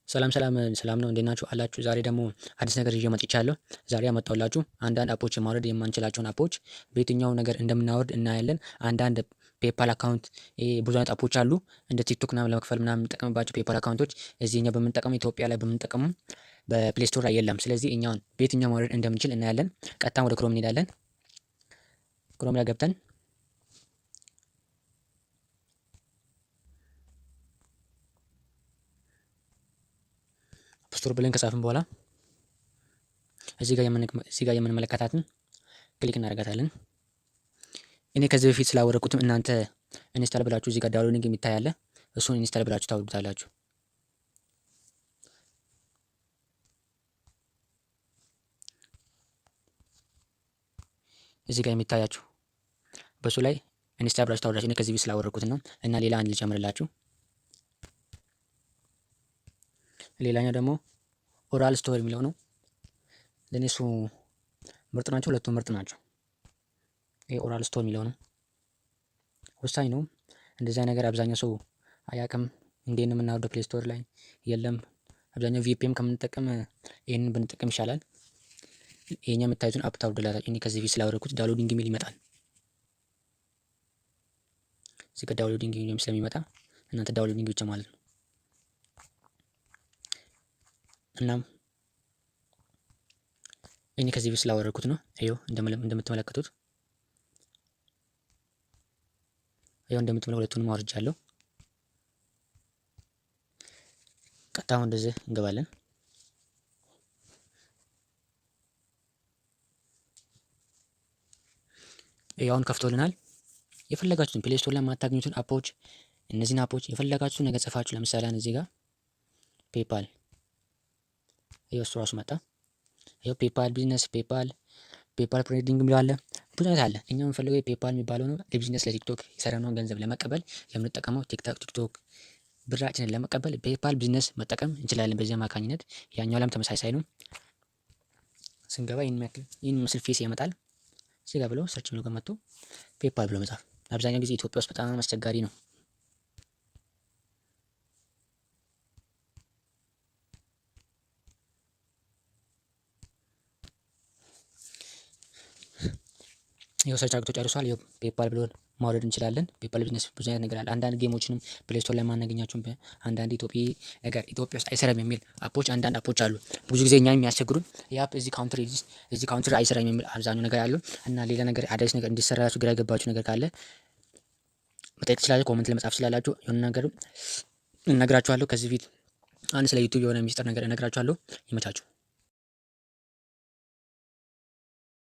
ሰላም ነው እንዴት ናችሁ አላችሁ? ዛሬ ደግሞ አዲስ ነገር ይዤ መጥቻለሁ። ዛሬ ያመጣሁላችሁ አንዳንድ አፖችን ማውረድ የማንችላቸውን አፖች በየትኛው ነገር እንደምናወርድ እናያለን። አንዳንድ ፔፓል አካውንት ብዙ አይነት አፖች አሉ። እንደ ቲክቶክ ምናምን ለመክፈል ምናምን የምንጠቀምባቸው ፔፓል አካውንቶች እዚህ እኛ በምንጠቀመው ኢትዮጵያ ላይ በምንጠቀመው በፕሌይ ስቶር ላይ የለም። ስለዚህ እኛውን በየትኛው ማውረድ እንደምንችል እናያለን። ቀጥታ ወደ ክሮም እንሄዳለን። ክሮም ላይ ገብተን ስቶር ብለን ከጻፍን በኋላ እዚህ ጋር የምንመለከታትን ክሊክ እናደርጋታለን። እኔ ከዚህ በፊት ስላወረድኩትም እናንተ ኢንስታል ብላችሁ እዚህ ጋር ዳውንሎዲንግ የሚታይ አለ። እሱን ኢንስታል ብላችሁ ታወርዱታላችሁ። እዚህ ጋር የሚታያችሁ በሱ ላይ ኢንስታል ብላችሁ ታወርዳችሁ። እኔ ከዚህ በፊት ስላወረድኩት ነው እና ሌላ አንድ ልጨምርላችሁ። ሌላኛው ደግሞ ኦራል ስቶር የሚለው ነው። ለኔ እሱ ምርጥ ናቸው፣ ሁለቱም ምርጥ ናቸው። ይሄ ኦራል ስቶር የሚለው ነው ወሳኝ ነው። እንደዛ ነገር አብዛኛው ሰው አያውቅም። እንዴት ነው የምናወርደው? ፕሌይ ስቶር ላይ የለም። አብዛኛው ቪፒኤን ከምንጠቀም ይሄንን ብንጠቀም ይሻላል። ይሄኛ የምታዩትን አፕ ታውርዱላታችሁ። እኔ ከዚህ በፊት ስላወረድኩት ዳውንሎዲንግ የሚል ይመጣል። እዚህ ጋር ዳውንሎዲንግ የሚል ስለሚመጣ እናንተ ዳውንሎዲንግ ብቻ ማለት ነው። እናም እኔ ከዚህ በፊት ስላወረድኩት ነው። ይኸው እንደምትመለከቱት ይኸው እንደምትመለከቱት ሁለቱንም አውርጃለሁ። ቀጥታ እንደዚህ እንገባለን። ያውን ከፍቶልናል። የፈለጋችሁትን ፕሌይ ስቶር ላይ የማታገኙትን አፖች እነዚህን አፖች የፈለጋችሁትን ነገር ጽፋችሁ ለምሳሌ እዚህ ጋር ፔፓል ይኸው እሱ ራሱ መጣ። ይኸው ፔፓል ቢዝነስ፣ ፔፓል ትሬዲንግ የሚለው አለ። ብዙ አይነት አለ። እኛ የምንፈልገው ፔፓል የሚባለው ነው። ለቢዝነስ ለቲክቶክ የሰራነውን ገንዘብ ለመቀበል የምንጠቀመው ቲክቶክ ብራችንን ለመቀበል ፔፓል ቢዝነስ መጠቀም እንችላለን። በዚህ አማካኝነት ያኛው ላይም ተመሳሳይ ነው። ስንገባ ይህን ምስል ፌስ ያመጣል። እዚህ ጋር ብሎ ሰርች ብሎ ከመጡ ፔፓል ብሎ መጻፍ አብዛኛው ጊዜ ኢትዮጵያ ውስጥ በጣም አስቸጋሪ ነው። ይኸው ሰርች አድርጎ ጨርሷል። ይኸው ፔፓል ብሎ ማውረድ እንችላለን። ፔፓል ቢዝነስ ብዙ አይነት ነገር አለ። አንዳንድ ጌሞችንም ፕሌይ ስቶር ላይ ማናገኛቸውን አንዳንድ ኢትዮጵያ ውስጥ አይሰራም የሚል አፖች አንዳንድ አፖች አሉ። ብዙ ጊዜ እኛን የሚያስቸግሩን ያፕ እዚህ ካውንትሪ አይሰራም የሚል አብዛኛው ነገር አሉ። እና ሌላ ነገር አዲስ ነገር እንዲሰራላችሁ ግራ የገባችሁ ነገር ካለ መጠየቅ ትችላላችሁ። ኮሜንት ለመጻፍ ትችላላችሁ። የሆነ ነገር እነግራችኋለሁ። ከዚህ ፊት አንድ ስለ ዩቲዩብ የሆነ ሚስጥር ነገር እነግራችኋለሁ። ይመቻችሁ።